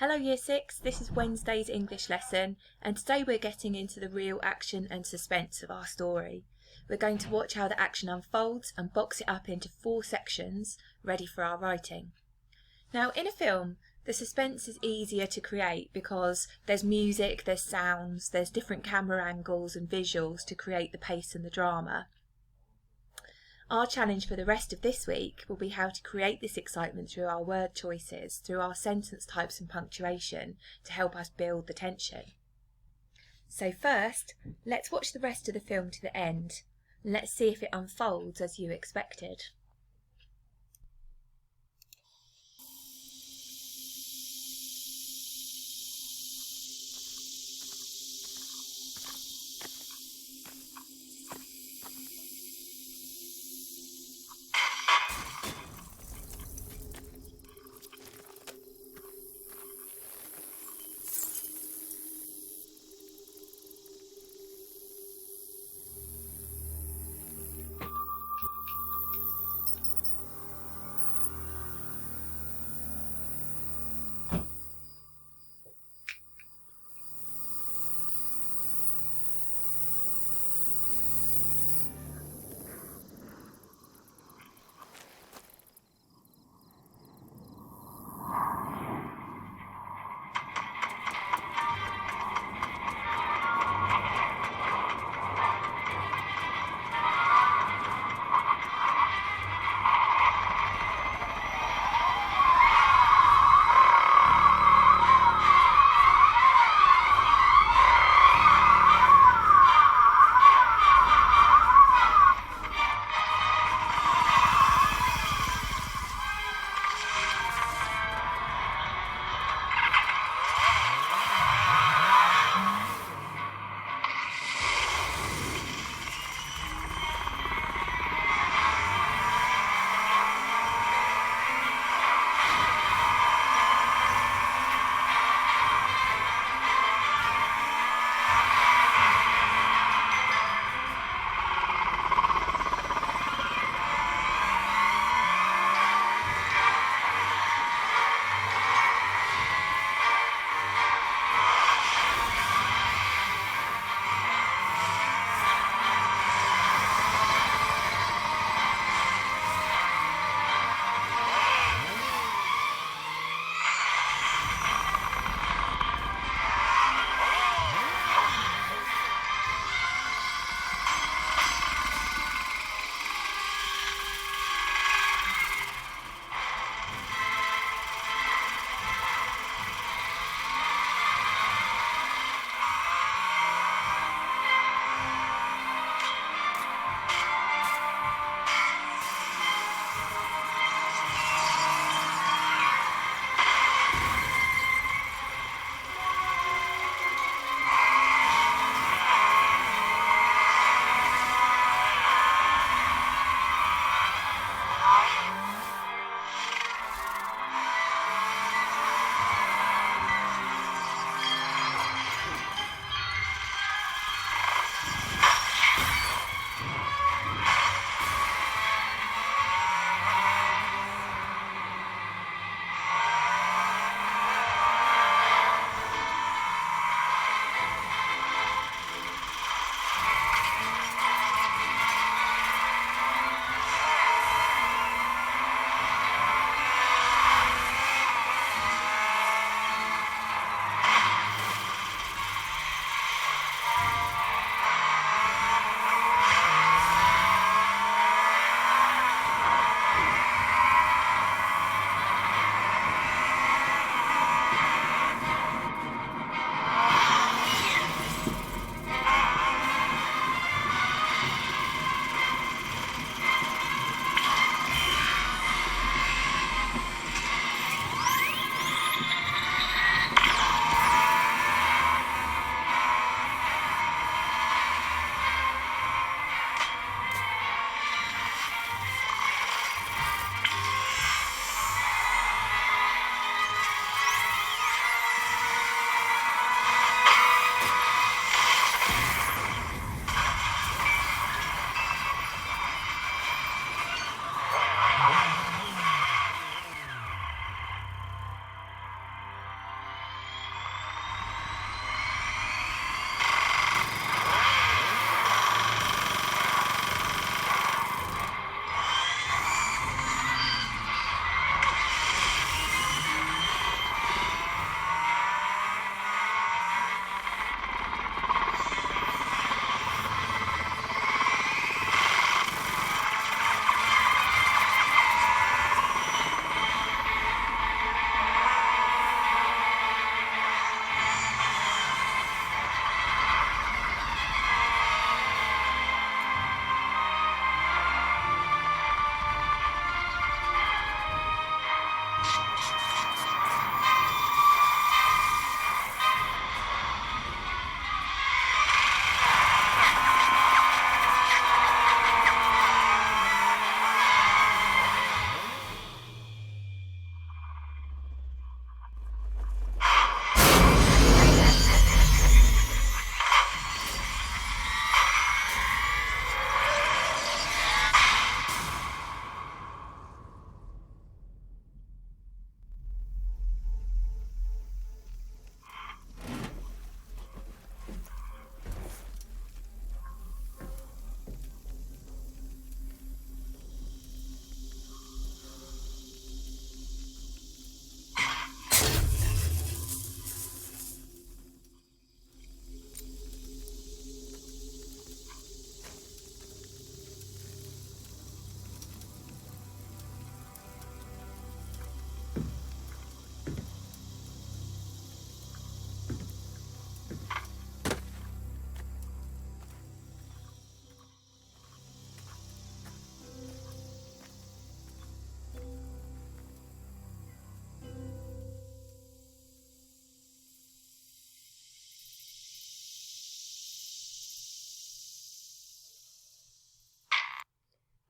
Hello Year 6, this is Wednesday's English lesson and today we're getting into the real action and suspense of our story. We're going to watch how the action unfolds and box it up into 4 sections ready for our writing. Now in a film, the suspense is easier to create because there's music, there's sounds, there's different camera angles and visuals to create the pace and the drama. Our challenge for the rest of this week will be how to create this excitement through our word choices, through our sentence types and punctuation to help us build the tension. So first, let's watch the rest of the film to the end and let's see if it unfolds as you expected.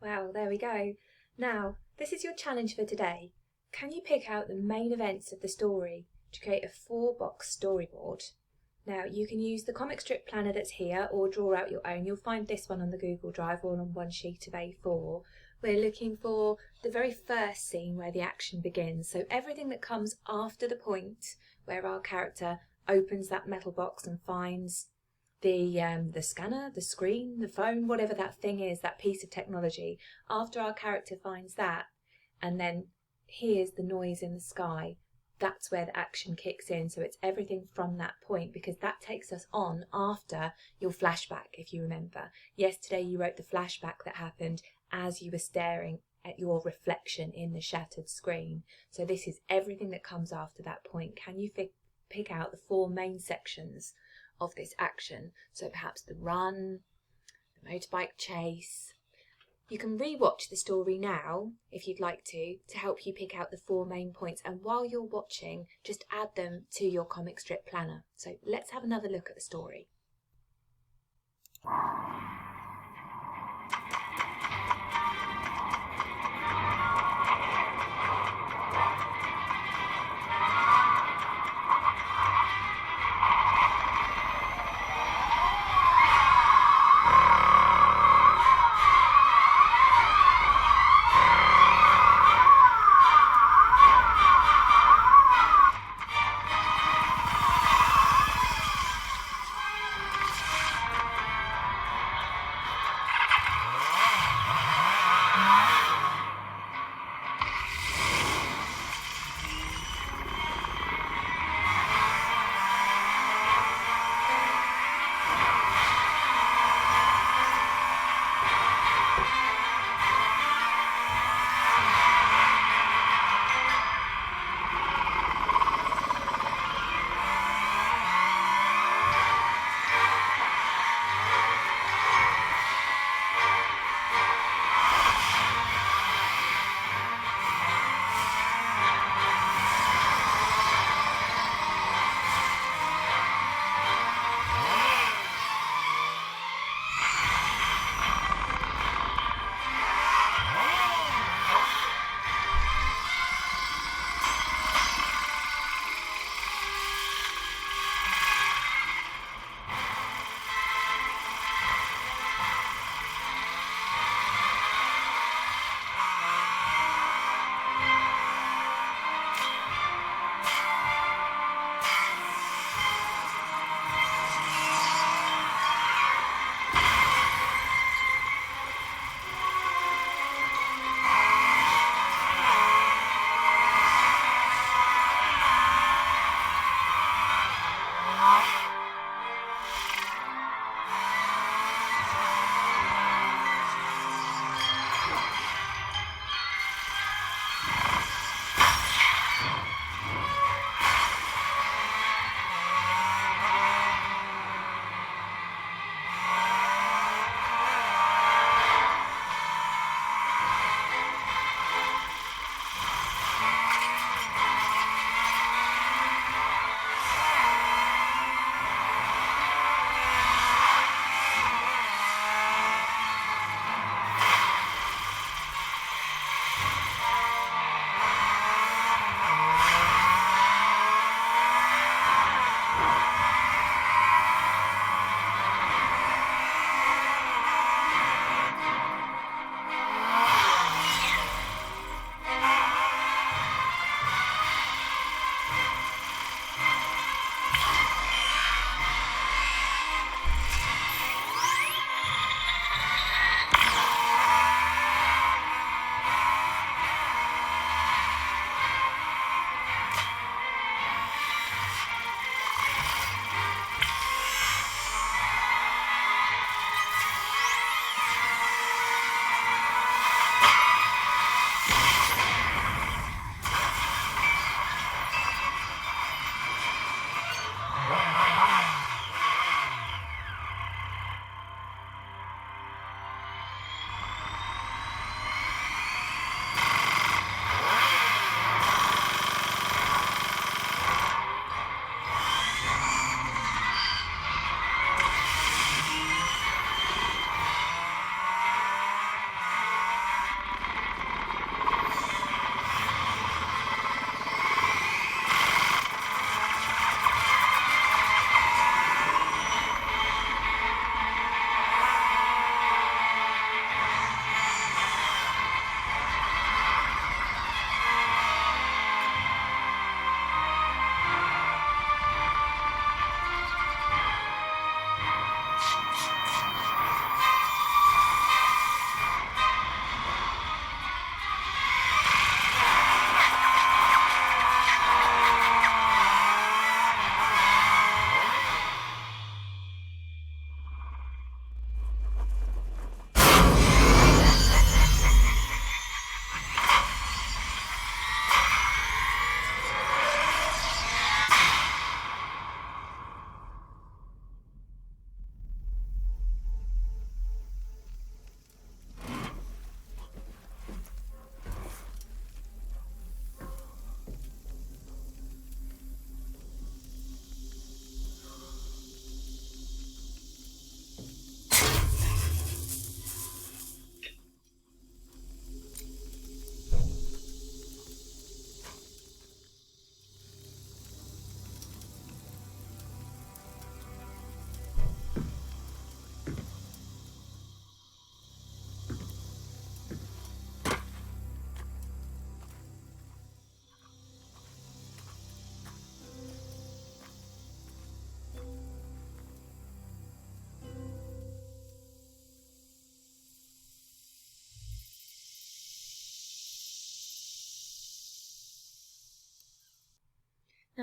Well, there we go. Now, this is your challenge for today. Can you pick out the main events of the story to create a 4-box storyboard? Now, you can use the comic strip planner that's here or draw out your own. You'll find this one on the Google Drive all on one sheet of A4. We're looking for the very first scene where the action begins. So everything that comes after the point where our character opens that metal box and finds the scanner, the screen, the phone, whatever that thing is, that piece of technology. After our character finds that and then hears the noise in the sky, that's where the action kicks in. So it's everything from that point, because that takes us on after your flashback, if you remember. Yesterday you wrote the flashback that happened as you were staring at your reflection in the shattered screen. So this is everything that comes after that point. Can you pick out the 4 main sections of this action? So perhaps the run, the motorbike chase. You can re-watch the story now if you'd like to help you pick out the 4 main points, and while you're watching just add them to your comic strip planner. So let's have another look at the story.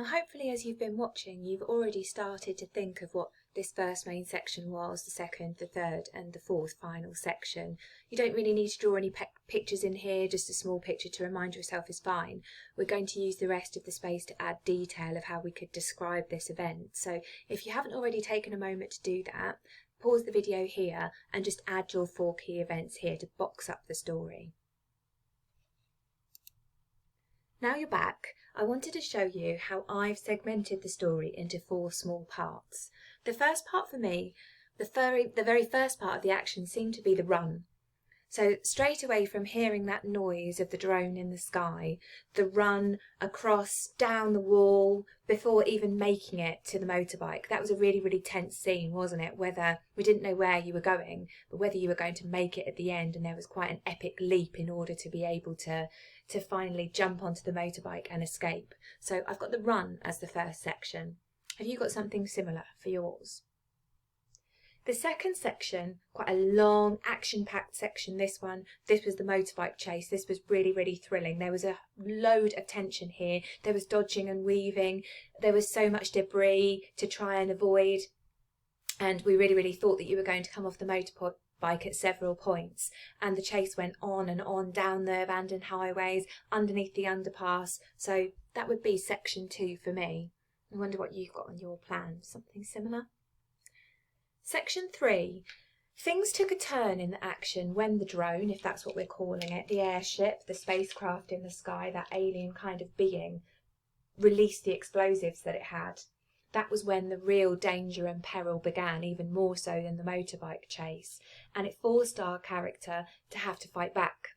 Now hopefully as you've been watching you've already started to think of what this first main section was, the second, the third and the fourth final section. You don't really need to draw any pictures in here, just a small picture to remind yourself is fine. We're going to use the rest of the space to add detail of how we could describe this event. So if you haven't already taken a moment to do that, pause the video here and just add your 4 key events here to box up the story. Now you're back, I wanted to show you how I've segmented the story into 4 small parts. The first part for me, the very first part of the action seemed to be the run. So straight away from hearing that noise of the drone in the sky, the run across, down the wall, before even making it to the motorbike. That was a really, really tense scene, wasn't it? Whether we didn't know where you were going, but whether you were going to make it at the end, and there was quite an epic leap in order to be able to finally jump onto the motorbike and escape. So I've got the run as the first section. Have you got something similar for yours? The second section, quite a long, action-packed section, this one. This was the motorbike chase. This was really, really thrilling. There was a load of tension here. There was dodging and weaving. There was so much debris to try and avoid. And we really, really thought that you were going to come off the motorbike at several points. And the chase went on and on down the abandoned highways, underneath the underpass. So that would be section 2 for me. I wonder what you've got on your plan. Something similar? Section 3. Things took a turn in the action when the drone, if that's what we're calling it, the airship, the spacecraft in the sky, that alien kind of being, released the explosives that it had. That was when the real danger and peril began, even more so than the motorbike chase, and it forced our character to have to fight back.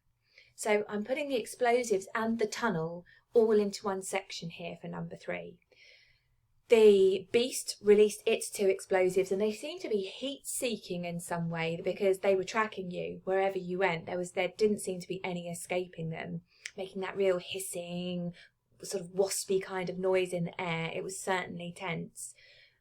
So I'm putting the explosives and the tunnel all into one section here for number 3. The beast released its 2 explosives, and they seemed to be heat-seeking in some way because they were tracking you wherever you went. There didn't seem to be any escaping them, making that real hissing, sort of waspy kind of noise in the air. It was certainly tense.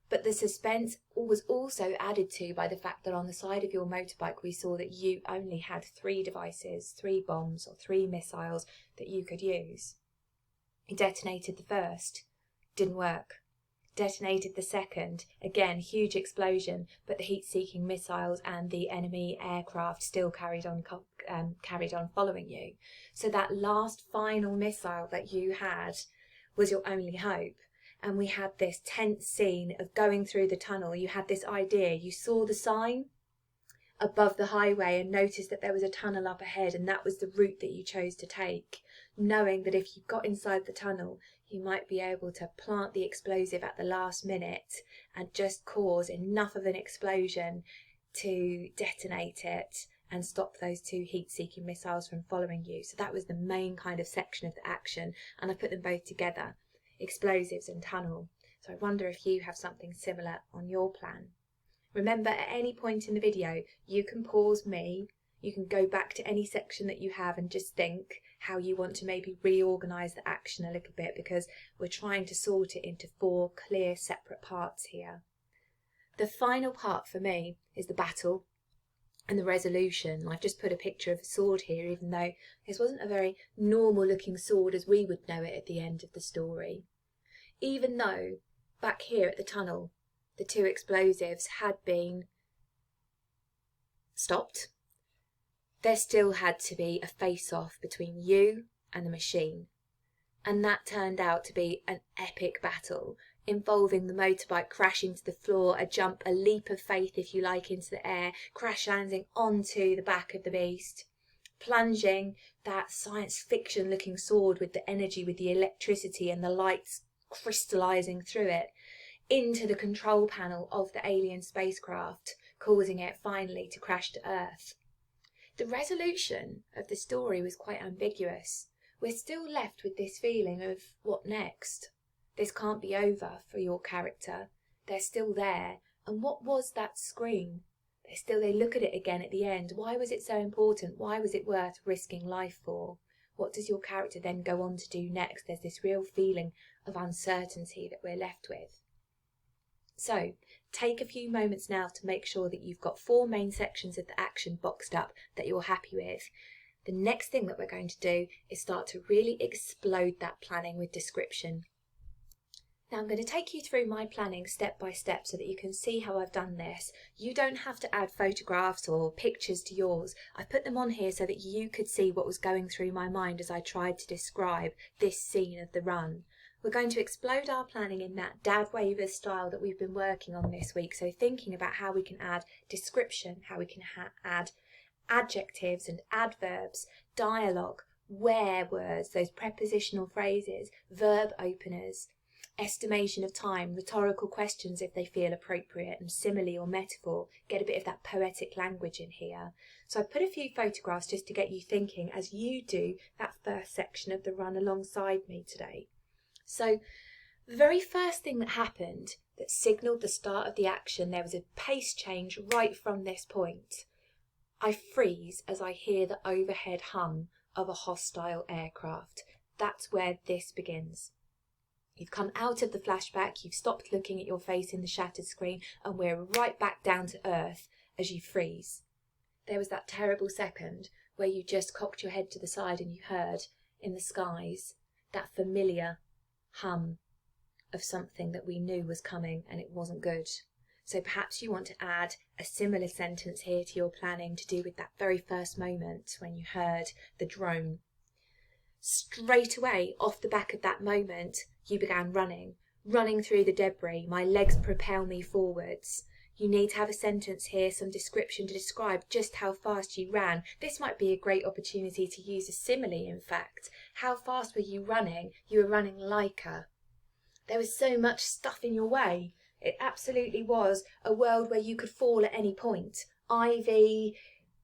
But the suspense was also added to by the fact that on the side of your motorbike we saw that you only had 3 devices, 3 bombs or 3 missiles that you could use. You detonated the first, didn't work. Detonated the second, again huge explosion, but the heat-seeking missiles and the enemy aircraft still carried on following you. So that last final missile that you had was your only hope. And we had this tense scene of going through the tunnel. You had this idea, you saw the sign above the highway and noticed that there was a tunnel up ahead, and that was the route that you chose to take, knowing that if you got inside the tunnel you might be able to plant the explosive at the last minute and just cause enough of an explosion to detonate it and stop those 2 heat-seeking missiles from following you. So that was the main kind of section of the action, and I put them both together, explosives and tunnel. So I wonder if you have something similar on your plan. Remember, at any point in the video you can pause me, you can go back to any section that you have and just think how you want to maybe reorganise the action a little bit, because we're trying to sort it into 4 clear separate parts here. The final part for me is the battle and the resolution. I've just put a picture of a sword here, even though this wasn't a very normal looking sword as we would know it at the end of the story. Even though back here at the tunnel the 2 explosives had been stopped, there still had to be a face-off between you and the machine. And that turned out to be an epic battle, involving the motorbike crashing to the floor, a jump, a leap of faith if you like, into the air, crash landing onto the back of the beast, plunging that science fiction looking sword with the energy, with the electricity and the lights crystallizing through it, into the control panel of the alien spacecraft, causing it finally to crash to Earth. The resolution of the story was quite ambiguous. We're still left with this feeling of what next? This can't be over for your character. They're still there. And what was that scream? They look at it again at the end. Why was it so important? Why was it worth risking life for? What does your character then go on to do next? There's this real feeling of uncertainty that we're left with. So, take a few moments now to make sure that you've got 4 main sections of the action boxed up that you're happy with. The next thing that we're going to do is start to really explode that planning with description. Now I'm going to take you through my planning step by step so that you can see how I've done this. You don't have to add photographs or pictures to yours. I've put them on here so that you could see what was going through my mind as I tried to describe this scene of the run. We're going to explode our planning in that Dad Wavers style that we've been working on this week. So thinking about how we can add description, how we can add adjectives and adverbs, dialogue, where words, those prepositional phrases, verb openers, estimation of time, rhetorical questions if they feel appropriate, and simile or metaphor. Get a bit of that poetic language in here. So I put a few photographs just to get you thinking as you do that first section of the run alongside me today. So the very first thing that happened that signalled the start of the action, there was a pace change right from this point. I freeze as I hear the overhead hum of a hostile aircraft. That's where this begins. You've come out of the flashback, you've stopped looking at your face in the shattered screen, and we're right back down to earth as you freeze. There was that terrible second where you just cocked your head to the side and you heard in the skies that familiar hum of something that we knew was coming, and it wasn't good. So perhaps you want to add a similar sentence here to your planning to do with that very first moment when you heard the drone. Straight away, off the back of that moment, you began running through the debris. My legs propel me forwards. You need to have a sentence here, some description to describe just how fast you ran. This might be a great opportunity to use a simile, in fact. How fast were you running? You were running like a. There was so much stuff in your way. It absolutely was a world where you could fall at any point. Ivy,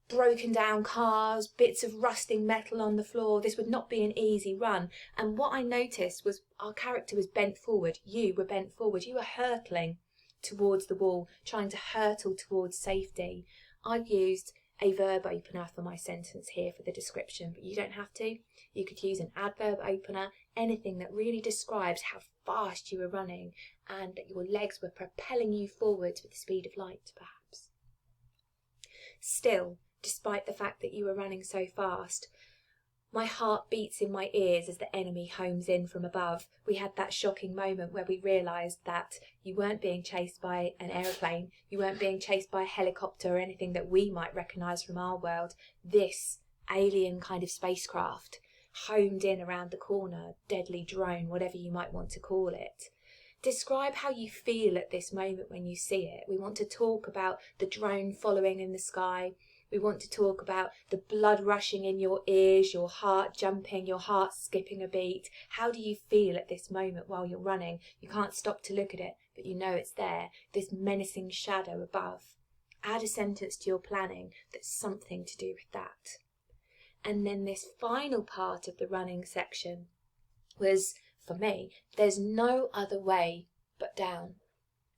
broken down cars, bits of rusting metal on the floor. This would not be an easy run. And what I noticed was our character was bent forward. You were bent forward. You were hurtling towards the wall, trying to hurtle towards safety. I've used a verb opener for my sentence here for the description, but you don't have to. You could use an adverb opener, anything that really describes how fast you were running and that your legs were propelling you forwards with the speed of light, perhaps. Still, despite the fact that you were running so fast, my heart beats in my ears as the enemy homes in from above. We had that shocking moment where we realised that you weren't being chased by an aeroplane, you weren't being chased by a helicopter or anything that we might recognise from our world. This alien kind of spacecraft homed in around the corner, deadly drone, whatever you might want to call it. Describe how you feel at this moment when you see it. We want to talk about the drone following in the sky. We want to talk about the blood rushing in your ears, your heart jumping, your heart skipping a beat. How do you feel at this moment while you're running? You can't stop to look at it, but you know it's there, this menacing shadow above. Add a sentence to your planning that's something to do with that. And then this final part of the running section was, for me, there's no other way but down.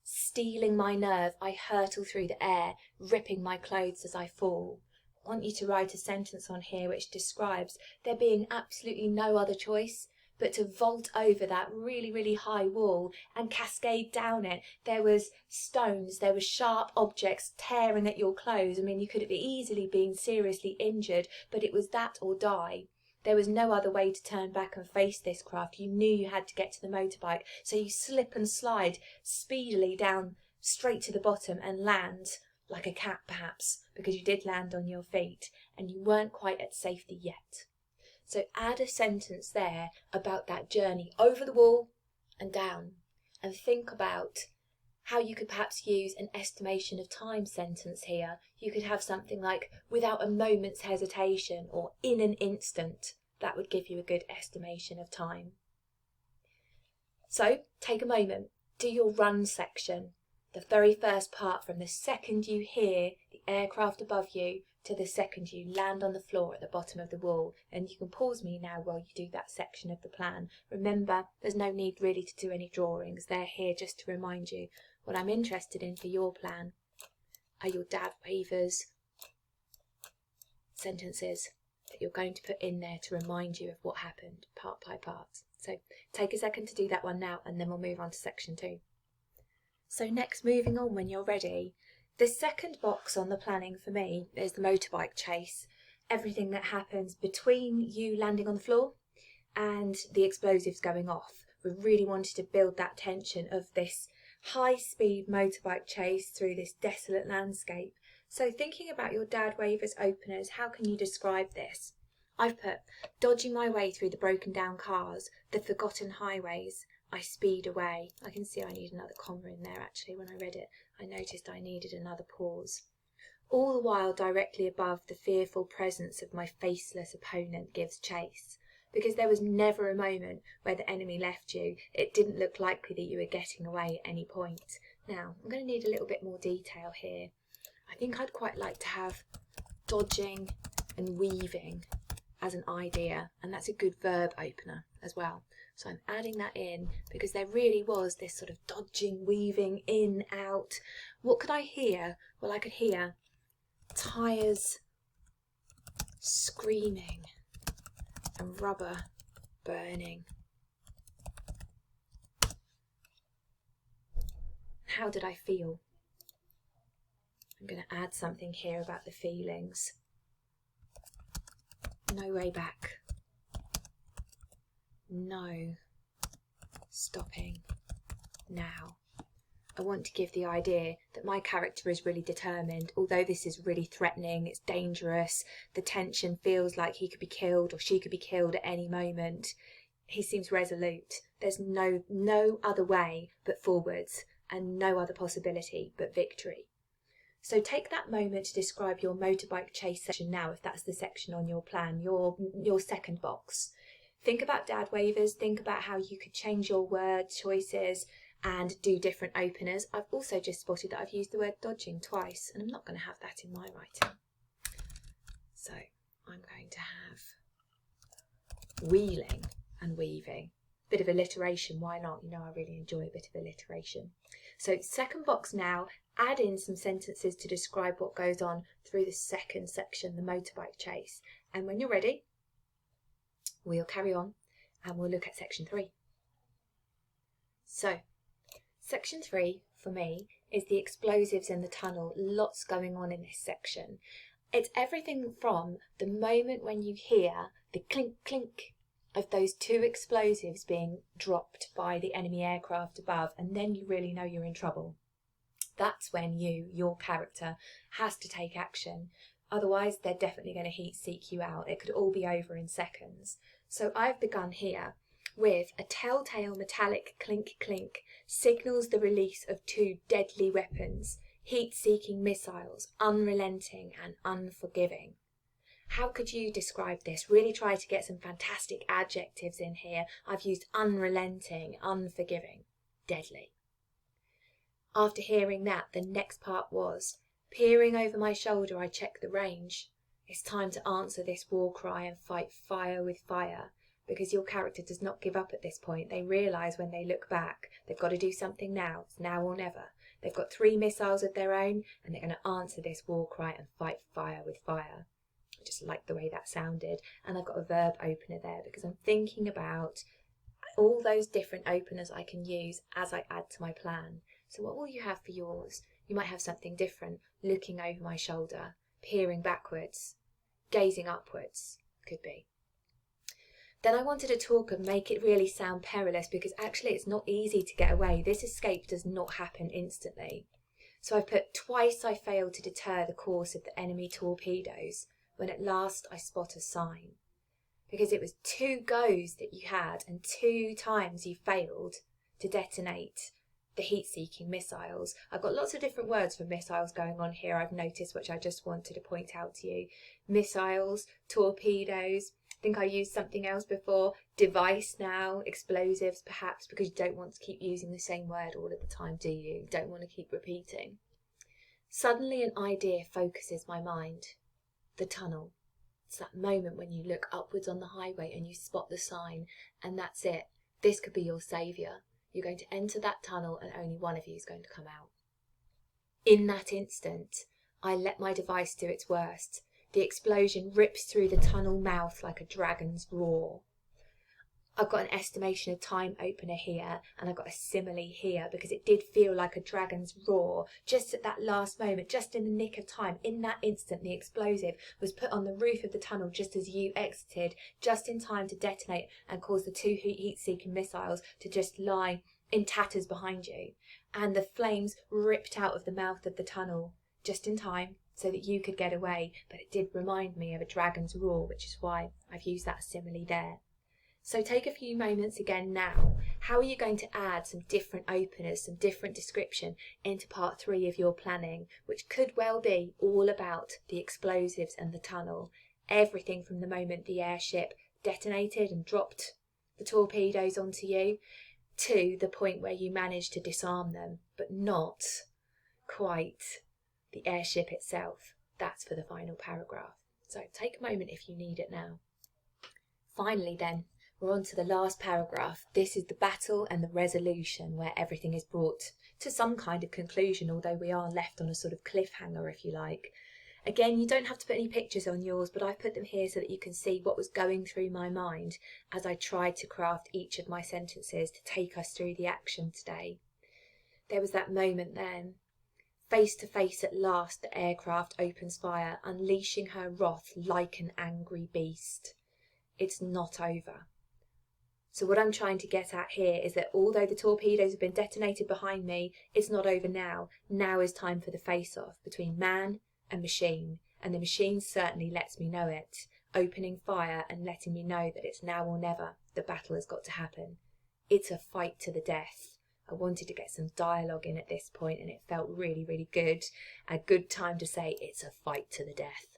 Stealing my nerve, I hurtle through the air, ripping my clothes as I fall. I want you to write a sentence on here which describes there being absolutely no other choice but to vault over that really, really high wall and cascade down it. There was stones, there were sharp objects tearing at your clothes. I mean, you could have easily been seriously injured, but it was that or die. There was no other way to turn back and face this craft. You knew you had to get to the motorbike, so you slip and slide speedily down straight to the bottom and land like a cat perhaps, because you did land on your feet and you weren't quite at safety yet. So add a sentence there about that journey over the wall and down, and think about how you could perhaps use an estimation of time sentence here. You could have something like without a moment's hesitation or in an instant. That would give you a good estimation of time. So take a moment, do your run section, the very first part from the second you hear the aircraft above you to the second you land on the floor at the bottom of the wall. And you can pause me now while you do that section of the plan. Remember, there's no need really to do any drawings. They're here just to remind you. What I'm interested in for your plan are your Dad Wavers sentences that you're going to put in there to remind you of what happened part by part. So take a second to do that one now, and then we'll move on to section 2. So next, moving on when you're ready, the second box on the planning for me is the motorbike chase. Everything that happens between you landing on the floor and the explosives going off. We really wanted to build that tension of this high-speed motorbike chase through this desolate landscape. So thinking about your Dad Wavers openers, how can you describe this? I've put, dodging my way through the broken down cars, the forgotten highways, I speed away. I can see I need another comma in there actually. When I read it, I noticed I needed another pause. All the while directly above, the fearful presence of my faceless opponent gives chase. Because there was never a moment where the enemy left you, it didn't look likely that you were getting away at any point. Now, I'm going to need a little bit more detail here. I think I'd quite like to have dodging and weaving as an idea, and that's a good verb opener as well. So I'm adding that in because there really was this sort of dodging, weaving, in, out. What could I hear? Well, I could hear tyres screaming and rubber burning. How did I feel? I'm going to add something here about the feelings. No way back. No stopping now. I want to give the idea that my character is really determined. Although this is really threatening, it's dangerous, the tension feels like he could be killed or she could be killed at any moment. He seems resolute. There's no other way but forwards and no other possibility but victory. So take that moment to describe your motorbike chase section now, if that's the section on your plan, your second box. Think about Dad Wavers, think about how you could change your word choices and do different openers. I've also just spotted that I've used the word dodging twice, and I'm not going to have that in my writing. So I'm going to have wheeling and weaving. Bit of alliteration, why not? You know, I really enjoy a bit of alliteration. So second box now, add in some sentences to describe what goes on through the second section, the motorbike chase. And when you're ready, we'll carry on and we'll look at section 3. So section 3 for me is the explosives in the tunnel. Lots going on in this section. It's everything from the moment when you hear the clink clink of those 2 explosives being dropped by the enemy aircraft above, and then you really know you're in trouble. That's when your character, has to take action. Otherwise, they're definitely going to heat seek you out. It could all be over in seconds. So I've begun here with a telltale metallic clink clink signals the release of 2 deadly weapons, heat-seeking missiles, unrelenting and unforgiving. How could you describe this? Really try to get some fantastic adjectives in here. I've used unrelenting, unforgiving, deadly. After hearing that, the next part was, peering over my shoulder, I check the range. It's time to answer this war cry and fight fire with fire, because your character does not give up at this point. They realise when they look back, they've got to do something now. It's now or never. They've got 3 missiles of their own, and they're going to answer this war cry and fight fire with fire. I just like the way that sounded. And I've got a verb opener there because I'm thinking about all those different openers I can use as I add to my plan. So what will you have for yours? You might have something different. Looking over my shoulder, peering backwards, gazing upwards, could be. Then I wanted to talk and make it really sound perilous, because actually it's not easy to get away. This escape does not happen instantly. So I've put, twice I failed to deter the course of the enemy torpedoes, when at last I spot a sign. Because it was 2 goes that you had and 2 times you failed to detonate the heat-seeking missiles. I've got lots of different words for missiles going on here, I've noticed, which I just wanted to point out to you. Missiles, torpedoes, I think I used something else before, device now, explosives perhaps, because you don't want to keep using the same word all of the time, do you? You don't want to keep repeating. Suddenly an idea focuses my mind. The tunnel. It's that moment when you look upwards on the highway and you spot the sign, and that's it. This could be your saviour. You're going to enter that tunnel and only one of you is going to come out. In that instant, I let my device do its worst. The explosion rips through the tunnel mouth like a dragon's roar. I've got an estimation of time opener here, and I've got a simile here, because it did feel like a dragon's roar just at that last moment, just in the nick of time. In that instant, the explosive was put on the roof of the tunnel just as you exited, just in time to detonate and cause the 2 heat-seeking missiles to just lie in tatters behind you. And the flames ripped out of the mouth of the tunnel just in time so that you could get away. But it did remind me of a dragon's roar, which is why I've used that simile there. So take a few moments again now. How are you going to add some different openers, some different description into part 3 of your planning, which could well be all about the explosives and the tunnel? Everything from the moment the airship detonated and dropped the torpedoes onto you, to the point where you managed to disarm them, but not quite the airship itself. That's for the final paragraph. So take a moment if you need it now. Finally then, we're on to the last paragraph. This is the battle and the resolution, where everything is brought to some kind of conclusion, although we are left on a sort of cliffhanger, if you like. Again, you don't have to put any pictures on yours, but I've put them here so that you can see what was going through my mind as I tried to craft each of my sentences to take us through the action today. There was that moment then. Face to face at last, the aircraft opens fire, unleashing her wrath like an angry beast. It's not over. So what I'm trying to get at here is that although the torpedoes have been detonated behind me, it's not over now. Now is time for the face-off between man and machine, and the machine certainly lets me know it, opening fire and letting me know that it's now or never. The battle has got to happen. It's a fight to the death. I wanted to get some dialogue in at this point, and it felt really, really good. A good time to say it's a fight to the death.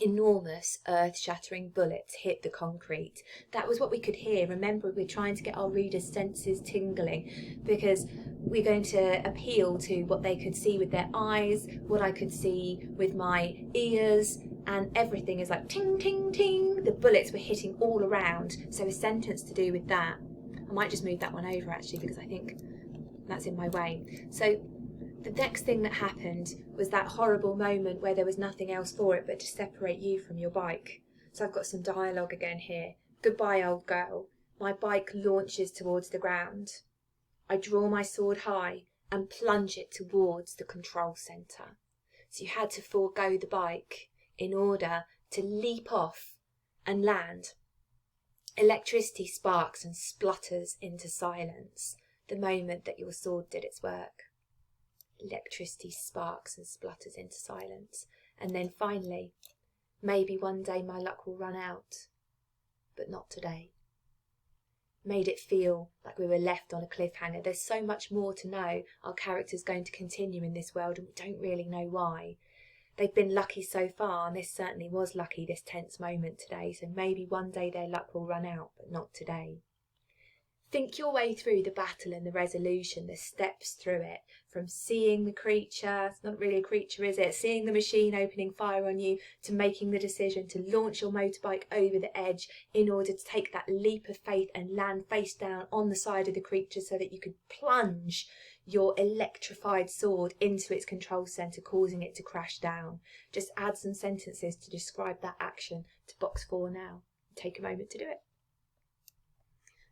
Enormous, earth-shattering bullets hit the concrete. That was what we could hear. Remember, we're trying to get our readers' senses tingling, because we're going to appeal to what they could see with their eyes, what I could see with my ears, and everything is like ting, ting, ting. The bullets were hitting all around, so a sentence to do with that. I might just move that one over, actually, because I think that's in my way. So the next thing that happened was that horrible moment where there was nothing else for it but to separate you from your bike. So I've got some dialogue again here. Goodbye, old girl. My bike launches towards the ground. I draw my sword high and plunge it towards the control centre. So you had to forego the bike in order to leap off and land. Electricity sparks and splutters into silence the moment that your sword did its work. Electricity sparks and splutters into silence. And then finally, maybe one day my luck will run out, but not today. Made it feel like we were left on a cliffhanger. There's so much more to know. Our character's going to continue in this world, and we don't really know why. They've been lucky so far, and this certainly was lucky, this tense moment today, so maybe one day their luck will run out, but not today. Think your way through the battle and the resolution, the steps through it, from seeing the creature, it's not really a creature, is it? Seeing the machine opening fire on you, to making the decision to launch your motorbike over the edge in order to take that leap of faith and land face down on the side of the creature so that you could plunge your electrified sword into its control centre, causing it to crash down. Just add some sentences to describe that action to box 4 now. Take a moment to do it.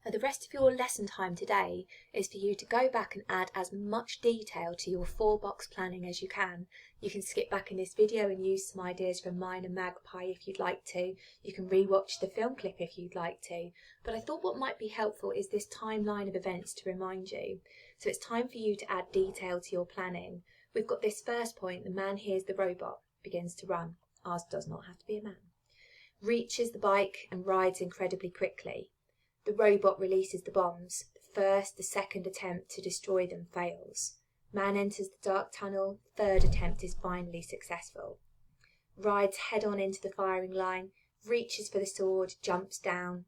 Now, the rest of your lesson time today is for you to go back and add as much detail to your 4-box planning as you can. You can skip back in this video and use some ideas from mine and Magpie if you'd like to. You can re-watch the film clip if you'd like to. But I thought what might be helpful is this timeline of events to remind you. So it's time for you to add detail to your planning. We've got this first point: the man hears the robot, begins to run. Ours does not have to be a man. Reaches the bike and rides incredibly quickly. The robot releases the bombs. The first, the second attempt to destroy them fails. Man enters the dark tunnel. Third attempt is finally successful. Rides head on into the firing line, reaches for the sword, jumps down,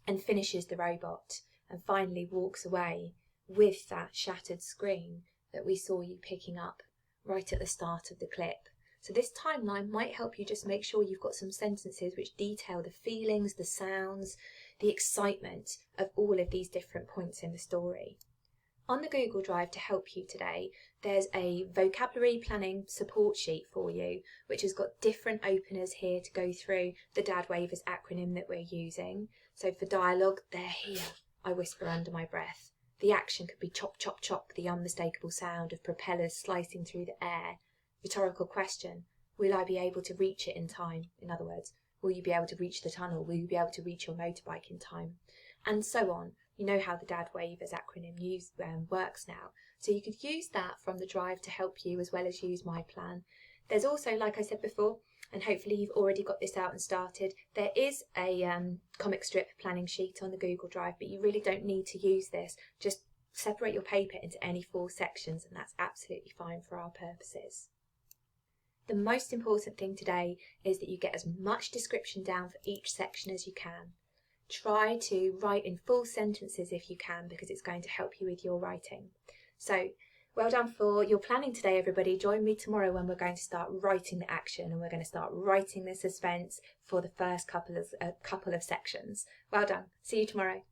and finishes the robot, and finally walks away with that shattered screen that we saw you picking up right at the start of the clip. So this timeline might help you just make sure you've got some sentences which detail the feelings, the sounds, the excitement of all of these different points in the story. On the Google Drive to help you today, there's a vocabulary planning support sheet for you, which has got different openers here to go through the Dad Wavers acronym that we're using. So for dialogue, they're here. I whisper under my breath. The action could be chop, chop, chop, the unmistakable sound of propellers slicing through the air. Rhetorical question, will I be able to reach it in time? In other words, will you be able to reach the tunnel? Will you be able to reach your motorbike in time? And so on. You know how the Dad Wavers acronym works now. So you could use that from the Drive to help you as well as use my plan. There's also, like I said before, and hopefully you've already got this out and started, there is a comic strip planning sheet on the Google Drive, but you really don't need to use this. Just separate your paper into any 4 sections and that's absolutely fine for our purposes. The most important thing today is that you get as much description down for each section as you can. Try to write in full sentences if you can, because it's going to help you with your writing. So, well done for your planning today, everybody. Join me tomorrow when we're going to start writing the action and we're going to start writing the suspense for the first couple of sections. Well done. See you tomorrow.